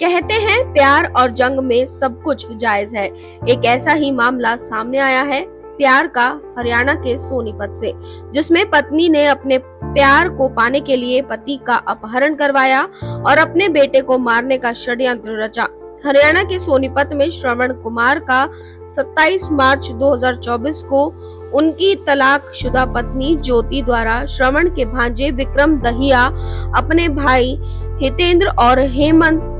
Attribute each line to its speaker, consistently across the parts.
Speaker 1: कहते हैं प्यार और जंग में सब कुछ जायज है। एक ऐसा ही मामला सामने आया है प्यार का हरियाणा के सोनीपत से, जिसमें पत्नी ने अपने प्यार को पाने के लिए पति का अपहरण करवाया और अपने बेटे को मारने का षड्यंत्र रचा। हरियाणा के सोनीपत में श्रवण कुमार का 27 मार्च 2024 को उनकी तलाकशुदा पत्नी ज्योति द्वारा श्रवण के भांजे विक्रम दहिया अपने भाई हितेंद्र और हेमंत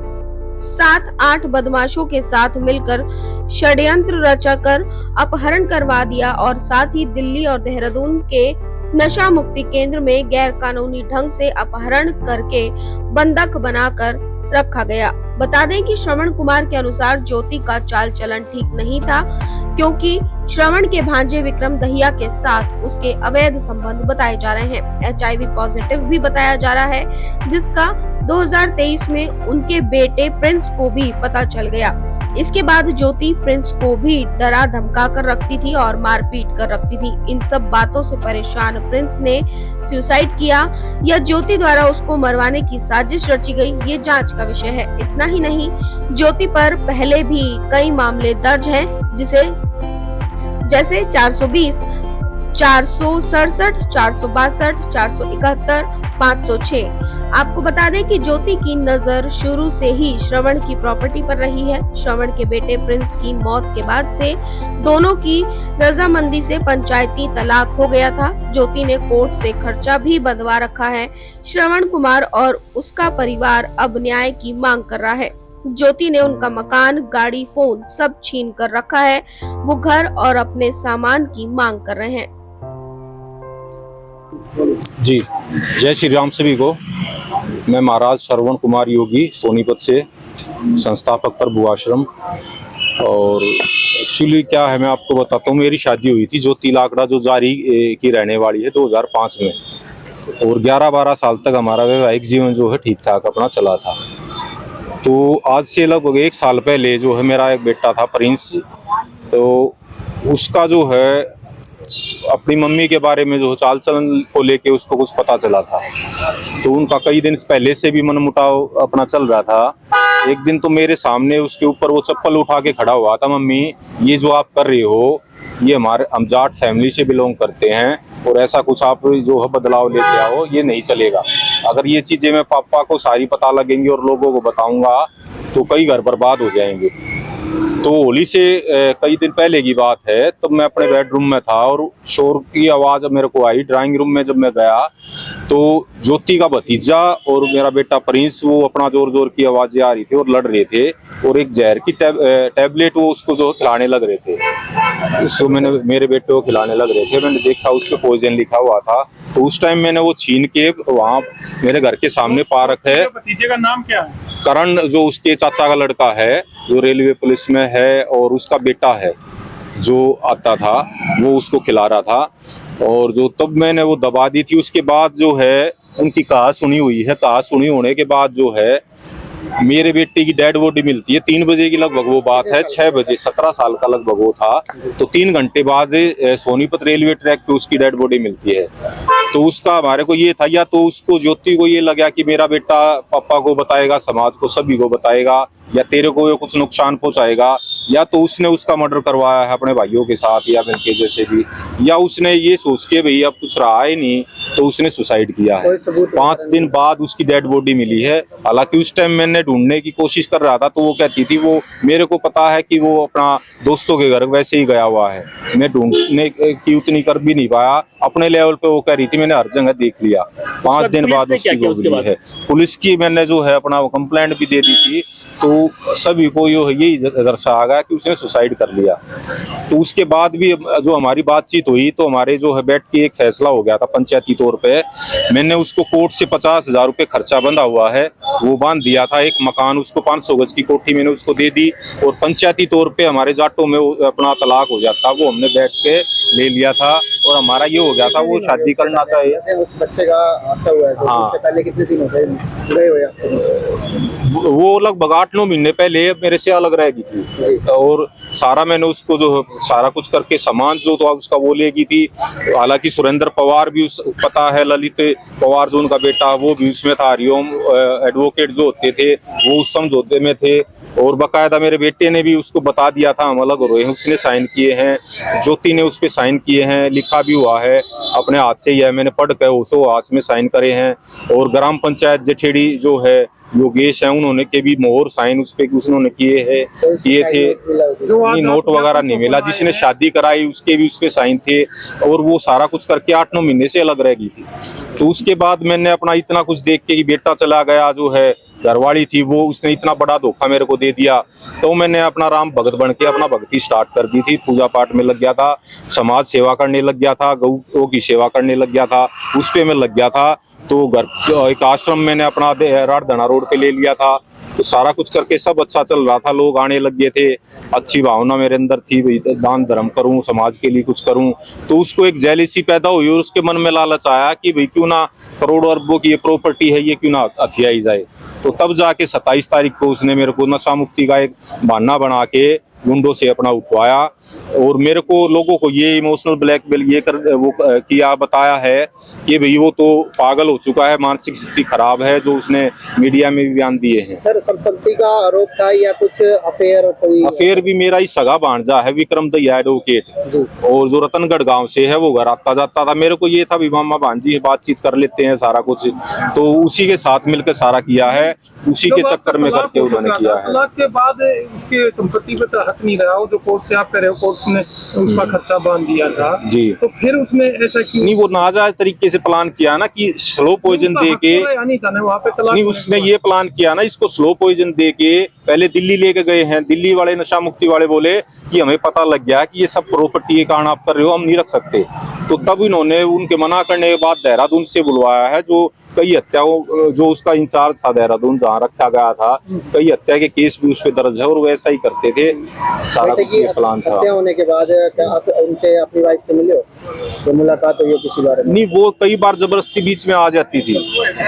Speaker 1: 7-8 बदमाशों के साथ मिलकर षड्यंत्र रचाकर अपहरण करवा दिया और साथ ही दिल्ली और देहरादून के नशा मुक्ति केंद्र में गैर कानूनी ढंग से अपहरण करके बंधक बनाकर रखा गया। बता दें कि श्रवण कुमार के अनुसार ज्योति का चाल चलन ठीक नहीं था, क्योंकि श्रवण के भांजे विक्रम दहिया के साथ उसके अवैध संबंध बताए जा रहे हैं। HIV पॉजिटिव भी बताया जा रहा है, जिसका 2023 में उनके बेटे प्रिंस को भी पता चल गया। इसके बाद ज्योति प्रिंस को भी डरा धमका कर रखती थी और मारपीट कर रखती थी। इन सब बातों से परेशान प्रिंस ने सुसाइड किया या ज्योति द्वारा उसको मरवाने की साजिश रची गई, ये जांच का विषय है। इतना ही नहीं, ज्योति पर पहले भी कई मामले दर्ज हैं, जैसे 420, 467, 462, 471, 506। आपको बता दें कि ज्योति की नजर शुरू से ही श्रवण की प्रॉपर्टी पर रही है। श्रवण के बेटे प्रिंस की मौत के बाद से दोनों की रजामंदी से पंचायती तलाक हो गया था। ज्योति ने कोर्ट से खर्चा भी बंधवा रखा है। श्रवण कुमार और उसका परिवार अब न्याय की मांग कर रहा है। ज्योति ने उनका मकान, गाड़ी, फोन सब छीन कर रखा है। वो घर और अपने सामान की मांग कर रहे हैं।
Speaker 2: जी, जय श्री राम सभी को। मैं महाराज श्रवण कुमार योगी सोनीपत से, संस्थापक प्रभु आश्रम। और एक्चुअली क्या है, मैं आपको बताता हूँ। मेरी शादी हुई थी ज्योति लाकड़ा, जो जारी की रहने वाली है, 2005 में। और 11-12 साल तक हमारा वैवाहिक जीवन जो है ठीक ठाक अपना चला था। तो आज से लगभग 1 साल पहले जो है मेरा एक बेटा था प्रिंस, तो उसका जो है अपनी मम्मी के बारे में जो चाल चलन को लेके उसको कुछ पता चला था। तो उनका कई दिन पहले से भी मनमुटाव अपना चल रहा था। एक दिन तो मेरे सामने उसके ऊपर वो चप्पल उठा के खड़ा हुआ था, मम्मी ये जो आप कर रहे हो, ये हम जाट फैमिली से बिलोंग करते हैं और ऐसा कुछ आप जो है बदलाव लेके आओ, ये नहीं चलेगा। अगर ये चीजें मैं पापा को सारी पता लगेंगी और लोगों को बताऊंगा तो कई घर बर्बाद हो जाएंगे। तो होली से कई दिन पहले की बात है, तब मैं अपने बेडरूम में था और शोर की आवाज मेरे को आई। ड्राइंग रूम में जब मैं गया तो ज्योति का भतीजा और मेरा बेटा प्रिंस, वो अपना जोर जोर की आवाजें आ रही थी और लड़ रहे थे और एक जहर की टैबलेट वो उसको जो खिलाने लग रहे थे। उसको मेरे बेटे को खिलाने लग रहे थे। मैंने देखा उस पर पॉइजन लिखा हुआ था। तो उस टाइम मैंने वो छीन के वहाँ मेरे घर के सामने पार्क है।
Speaker 3: भतीजे का नाम क्या है?
Speaker 2: करण, जो उसके चाचा का लड़का है, जो रेलवे पुलिस में है, और उसका बेटा है जो आता था, वो उसको खिला रहा था। और जो तब मैंने वो दबा दी थी, उसके बाद जो है उनकी कहा सुनी हुई है। कहा सुनी होने के बाद जो है मेरे बेटे की डेड बॉडी मिलती है 3 बजे की लगभग वो बात है। 6 बजे, 17 साल का लगभग वो था। तो 3 घंटे बाद सोनीपत रेलवे ट्रैक पे उसकी डेड बॉडी मिलती है। तो उसका हमारे को ये था, या तो उसको ज्योति को ये लगा कि मेरा बेटा पापा को बताएगा, समाज को, सभी को बताएगा, या तेरे को कुछ नुकसान पहुंचाएगा, या तो उसने उसका मर्डर करवाया है अपने भाइयों के साथ या मिलके जैसे भी, या उसने ये सोच के भाई अब कुछ रहा ही नहीं तो उसने सुसाइड किया है। 5 दिन बाद उसकी डेड बॉडी मिली है। हालांकि उस टाइम मैंने ढूंढने की कोशिश कर रहा था, तो वो कहती थी वो मेरे को पता है कि वो अपना दोस्तों के घर वैसे ही गया हुआ है। मैं ढूंढने की उतनी कर भी नहीं पाया। अपने लेवल पे वो कह रही थी मैंने हर जगह देख लिया। 5 दिन बाद उसकी है। पुलिस की मैंने जो है अपना कंप्लेंट भी दे दी थी। तो सभी को यही दर्शाया गया कि उसने सुसाइड कर लिया। तो उसके बाद भी जो हमारी बातचीत हुई, तो हमारे जो है बैठ के एक फैसला हो गया था पंचायती तौर पे। मैंने उसको कोर्ट से 50,000 रुपये खर्चा बंधा हुआ है, वो बांध दिया था। एक मकान उसको 500 गज की कोठी मैंने उसको दे दी, और पंचायती तौर पे हमारे जाटों में अपना तलाक हो जाता, वो हमने बैठ के ले लिया था। और हमारा ये हो गया था वो शादी करना चाहिए।
Speaker 3: जैसे उस बच्चे का हादसा हुआ है तो
Speaker 2: हाँ।
Speaker 3: उससे पहले कितने दिन हो गए हुए आपको उनसे?
Speaker 2: वो लगभग 8-9 महीने पहले मेरे से अलग रहेगी थी और सारा मैंने उसको जो सारा कुछ करके सामान जो था उसका वो लेगी थी। हालांकि सुरेंद्र पवार भी उस पता है, ललित पवार जो उनका बेटा वो भी उसमें था, हरिओम एडवोकेट जो होते थे वो उस समझौते में थे और बकायदा मेरे बेटे ने भी उसको बता दिया था हम अलग हो रहे हैं, उसने साइन किए हैं, ज्योति ने उस पे साइन किए हैं, लिखा भी हुआ है अपने हाथ से ही है, मैंने पढ़ के होशो हाथ में साइन करे हैं। और ग्राम पंचायत जठेड़ी जो है योगेश है उन्होंने के भी मोहर साइन उस पे उन्होंने किए थे। नहीं, नोट वगैरह नहीं मिला। जिसने शादी कराई उसके भी उस पे साइन थे और वो सारा कुछ करके 8-9 महीने से अलग रह गई थी। तो उसके बाद मैंने अपना इतना कुछ देख के कि बेटा चला गया, जो है घरवाली थी वो, उसने इतना बड़ा धोखा मेरे को दे दिया, तो मैंने अपना राम भगत बन के अपना भक्ति स्टार्ट कर दी थी। पूजा पाठ में लग गया था, समाज सेवा करने लग गया था, गौ की सेवा करने लग गया था, उस पे मैं लग गया था। तो घर एक आश्रम मैंने अपना राजधाना रोड पे ले लिया था। तो सारा कुछ करके सब अच्छा चल रहा था, लोग आने लग गए थे, अच्छी भावना मेरे अंदर थी, भाई दान धर्म करूं, समाज के लिए कुछ करूं। तो उसको एक जेलिसी पैदा हुई और उसके मन में लालच आया कि भाई क्यों ना करोड़ों अरबों की ये प्रॉपर्टी है, ये क्यों ना हथियाई जाए। तो तब जाके 27 तारीख को उसने मेरे को नशा मुक्ति का एक बहाना बना के गुंडों से अपना उठवाया और मेरे को लोगों को ये इमोशनल ब्लैकमेल ये कर वो किया, बताया है कि भाई वो तो पागल हो चुका है, मानसिक स्थिति खराब है, जो उसने मीडिया में भी बयान दिए हैं।
Speaker 3: सर संपत्ति का आरोप था या कुछ अफेयर? कोई
Speaker 2: अफेयर भी मेरा ही सगा भांजा है विक्रम दैया एडवोकेट, और जो रतनगढ़ गांव से है वो घर आता जाता था। मेरे को ये था भी मामा भांजी बातचीत कर लेते हैं सारा कुछ, तो उसी के साथ मिलकर सारा किया है, उसी के चक्कर में करके उन्होंने किया है।
Speaker 4: तलाक के बाद उसके संपत्ति पे तो हक नहीं रहा, वो जो कोर्ट से आप कह रहे हो, कोर्ट ने उसका खर्चा बांध दिया था
Speaker 2: जी।
Speaker 4: तो फिर उसने ऐसा क्यों?
Speaker 2: नहीं, वो नाजायज तरीके से प्लान किया ना कि स्लो पॉइजन दे के,
Speaker 4: नहीं था ना वहाँ पे तलाक।
Speaker 2: नहीं उसने ये प्लान किया ना, इसको स्लो पॉइजन दे के पहले दिल्ली लेके गए हैं। दिल्ली वाले नशा मुक्ति वाले बोले कि हमें पता लग गया कि ये सब प्रॉपर्टी के कारण आप कर रहे हो, हम नहीं रख सकते। तो तब इन्होंने उनके मना करने के बाद देहरादून से बुलवाया है, जो कई हत्याओं, जो उसका इंचार्ज था देहरादून जहाँ रखा गया था, कई हत्या के केस भी उस पे दर्ज है और वैसा ही करते थे। सारा कुछ ये प्लान था।
Speaker 3: हत्या होने के बाद क्या आप उनसे अपनी वाइफ से मिले हो? तो मुलाकात हुई किसी बारे में?
Speaker 2: नहीं, वो कई बार जबरदस्ती बीच में आ जाती थी।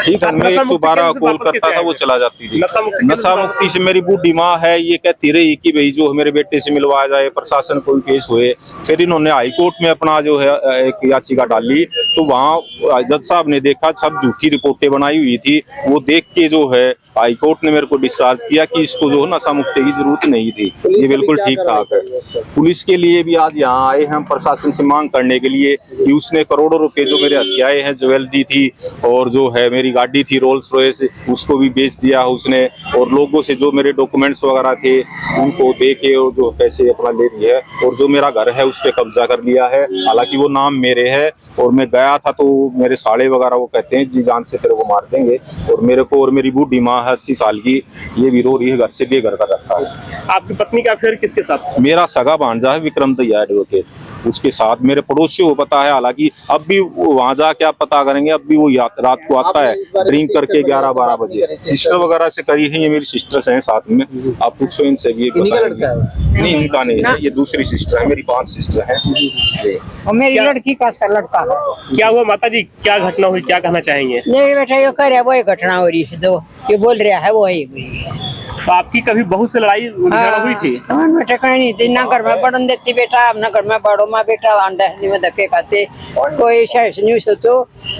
Speaker 2: ठीक है, मैं 112 कॉल करता था, वो चला जाती थी। नशा मुक्ति से मेरी बूढ़ी माँ है, ये कहती रही कि भाई जो मेरे बेटे से मिलवाया जाए, प्रशासन कोई केस हुए। फिर इन्होंने हाई कोर्ट में अपना जो है एक याचिका डाली, तो वहाँ जज साहब ने देखा सब झूठी रिपोर्टें बनाई हुई थी, वो देख के जो है हाई कोर्ट ने मेरे को डिस्चार्ज किया कि इसको जो है नशा मुक्ति की जरूरत नहीं थी, ये बिल्कुल ठीक ठाक है। पुलिस के लिए भी आज यहाँ आए हैं प्रशासन से मांग करने के लिए कि उसने करोड़ों रुपए जो मेरे हत्याएं हैं, ज्वेलरी थी और जो है मेरी गाड़ी थी रोल्स रॉयस, उसको भी बेच दिया उसने, और लोगों से जो मेरे डॉक्यूमेंट्स वगैरह थे उनको दे के और जो पैसे अपना ले लिए है, और जो मेरा घर है उस पर कब्जा कर लिया है। हालांकि वो नाम मेरे है और मैं गया था तो मेरे साले वगैरह वो कहते हैं जी जान से तेरे को मार देंगे, और मेरे को और मेरी बूढ़ी माँ 80 साल की, ये भी रो रही है, घर से भी घर का रखा है।
Speaker 4: आपकी पत्नी का अफेयर किसके साथ?
Speaker 2: मेरा सगा भांजा है विक्रम दैया एडवोकेट, उसके साथ मेरे पड़ोसियों को पता है। हालांकि अब भी वहां जाके आप पता करेंगे, अब भी वो रात को आता है ड्रिंक करके 11-12 बजे। सिस्टर वगैरह से करी है, ये मेरी सिस्टर्स हैं साथ में, आप पूछो इनसे भी नहीं, इनका नहीं है, ये दूसरी सिस्टर है, मेरी 5 सिस्टर हैं
Speaker 5: और मेरी लड़की का लड़का है।
Speaker 4: क्या हुआ माता जी, क्या घटना हुई, क्या कहना चाहेंगे?
Speaker 5: मेरे बेटा ये कर रहा है, वही घटना हो रही है, जो ये बोल रहा है वही हुई है।
Speaker 4: तो आपकी कभी बहू से लड़ाई हुई थी?
Speaker 5: मन में ठिकाना नहीं थी, ना घर में बढ़न देती बेटा, अब ना घर में बड़ो माँ बेटा अंडा में धक्के खाते। कोई शायद नहीं सोचो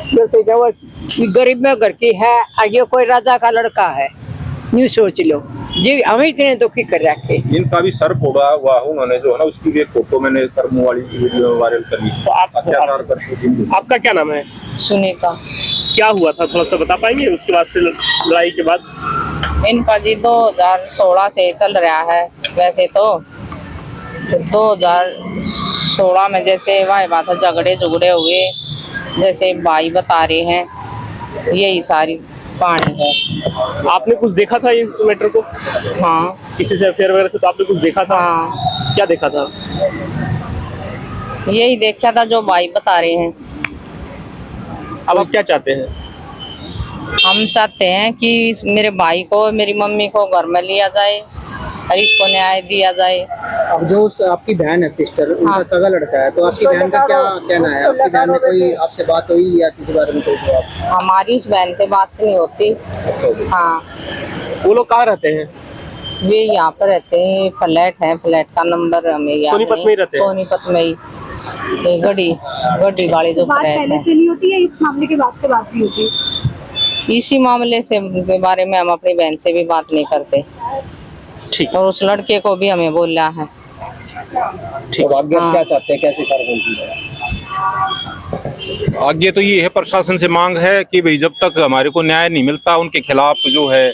Speaker 5: जो तो जब गरीब में घर की है और ये कोई राजा का लड़का है, न्यू सोच लो जी, हमें इतने दुखी कर रखे।
Speaker 2: इनका भी सर फोड़ा हुआ उन्होंने, जो है ना उसकी भी एक फोटो मैंने कर्म वाली वीडियो वायरल करी।
Speaker 4: तो आपका क्या नाम है?
Speaker 5: सुनीता।
Speaker 4: क्या हुआ था, थोड़ा सा बता पाएंगे उसके बाद से, लड़ाई के बाद?
Speaker 6: इनका जी 2016 से चल रहा है। वैसे तो 2016 में जैसे वह बात झगड़े हुए, जैसे भाई बता रहे हैं, यही सारी कहानी है।
Speaker 4: आपने कुछ देखा था इस मैटर को?
Speaker 6: हाँ।
Speaker 4: किसी से अफेयर वगैरह तो आपने कुछ देखा था?
Speaker 6: हाँ।
Speaker 4: क्या देखा था?
Speaker 6: यही देखा था जो भाई बता रहे हैं।
Speaker 4: अब आप क्या चाहते हैं?
Speaker 6: हम चाहते हैं कि मेरे भाई को, मेरी मम्मी को घर में लिया जाए और इसको न्याय दिया जाए।
Speaker 3: अब जो आपकी बहन है सिस्टर, उनका
Speaker 6: हाँ।
Speaker 3: सगा लड़का है, तो आपकी बहन का क्या कहना है? आपकी बहन ने कोई आपसे बात हुई या किसी बारे में कोई जवाब?
Speaker 6: हमारी उस बहन से बात नहीं होती।
Speaker 3: अच्छा जी।
Speaker 6: हाँ,
Speaker 7: वो लोग कहाँ रहते हैं?
Speaker 6: वे यहाँ पर रहते हैं, फ्लैट है, फ्लैट का नंबर हमें याद
Speaker 7: सोनीपत
Speaker 6: नहीं।
Speaker 7: में ही रहते हैं?
Speaker 6: सोनीपत में ही, ये गढ़ी वाली जो
Speaker 8: बात
Speaker 6: फ्लैट
Speaker 8: पहले
Speaker 6: है।
Speaker 8: से नहीं होती है, इस मामले के बाद से बात नहीं होती?
Speaker 6: इसी मामले से के बारे में हम अपनी बहन से भी बात नहीं करते।
Speaker 7: ठीक
Speaker 6: और उस लड़के को भी हमें बोला है।
Speaker 3: तो आगे
Speaker 6: हाँ।
Speaker 3: क्या चाहते हैं, कैसे कार्रवाई की जाए?
Speaker 2: आगे तो ये है, प्रशासन से मांग है कि भाई जब तक हमारे को न्याय नहीं मिलता, उनके खिलाफ जो है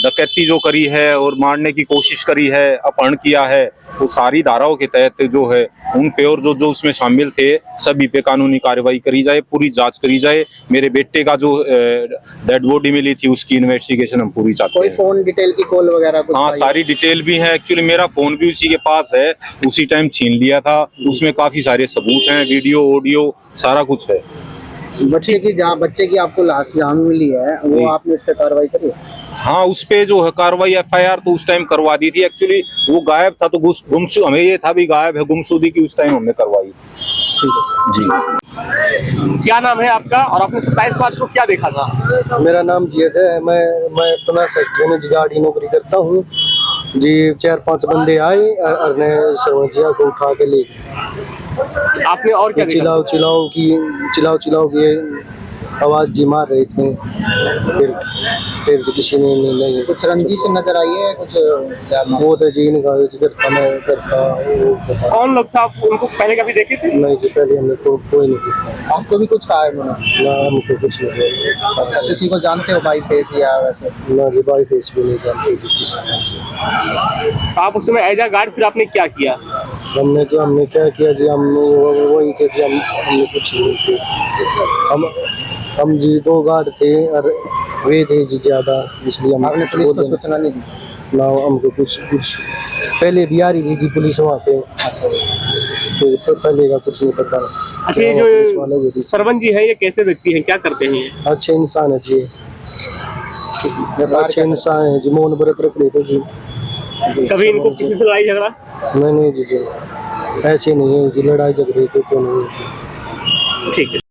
Speaker 2: डकैती जो करी है और मारने की कोशिश करी है, अपहरण किया है, वो सारी धाराओं के तहत जो है उन पे और जो जो उसमें शामिल थे सभी पे कानूनी कार्रवाई करी जाए, पूरी जांच करी जाए। मेरे बेटे का जो डेड बॉडी मिली थी उसकी इन्वेस्टिगेशन हम पूरी चाहते
Speaker 3: कोई
Speaker 2: हैं।
Speaker 3: फोन डिटेल की कॉल वगैरह कुछ
Speaker 2: हाँ,
Speaker 3: पाई?
Speaker 2: सारी डिटेल भी है। एक्चुअली मेरा फोन भी उसी के पास है, उसी टाइम छीन लिया था। उसमें काफी सारे सबूत हैं, वीडियो ऑडियो सारा कुछ है।
Speaker 3: बच्चे की आपको लाश जहाँ मिली है,
Speaker 2: जी।
Speaker 3: वो आपने इस पे कार्रवाई करी?
Speaker 2: हाँ, उस पे जो है कार्रवाई FIR तो उस टाइम करवा दी थी। एक्चुअली वो गायब था तो गुमशुदा, हमें ये था भी गायब है, गुमशुदगी की उस टाइम हमने करवाई। जी।
Speaker 7: क्या नाम है आपका और आपने 27 मार्च को क्या देखा था?
Speaker 9: मेरा नाम जियत है। मैं 15 सेक्टर में गाड़ी नौकरी करता हूँ जी। 4-5 बंदे आए और ने सरवण जिया को उठा के ले गए।
Speaker 7: आपने और क्या देखा?
Speaker 9: चिल्लाओ की आवाज जी मार रहे थे। फिर तो किसी ने नहीं
Speaker 3: कुछ रंजिश नजर आई है कुछ?
Speaker 9: वो तो जी ने कहा जी करता मैं करता वो बता।
Speaker 7: कौन लोग था? आप उनको पहले कभी देखे थे?
Speaker 9: नहीं जी, पहले हमने कोई नहीं देखा।
Speaker 3: आपको भी कुछ कहा है उन्होंने?
Speaker 9: ना हमको कुछ नहीं।
Speaker 3: अच्छा, किसी को जानते हो बाई फेस या वैसे?
Speaker 9: ना जी, बाई फेस भी नहीं जानते जी किसी।
Speaker 7: आप उस समय एज अ गार्ड फिर आपने क्या किया?
Speaker 9: हमने क्या किया जी? हमने वही थे जी। हमने कुछ नहीं किया। हम जी 2 गार्ड थे और वे थे जी ज्यादा, इसलिए
Speaker 3: आपने पुलिस को सूचना नहीं दी?
Speaker 9: ना हमको कुछ पहले भी आ रही थी जी पुलिस वहाँ पे। तो पहले का कुछ नहीं पता।
Speaker 7: अच्छा, ये जो सरवन जी है ये कैसे व्यक्ति हैं, क्या करते हैं?
Speaker 9: अच्छे इंसान है जी, अच्छे इंसान है जी। मौन व्रत रख लेते जी।
Speaker 7: कभी इनको किसी से लड़ाई झगड़ा?
Speaker 9: नहीं जी, ऐसे नहीं है जी, लड़ाई झगड़े के तो नहीं है जी।
Speaker 7: ठीक है।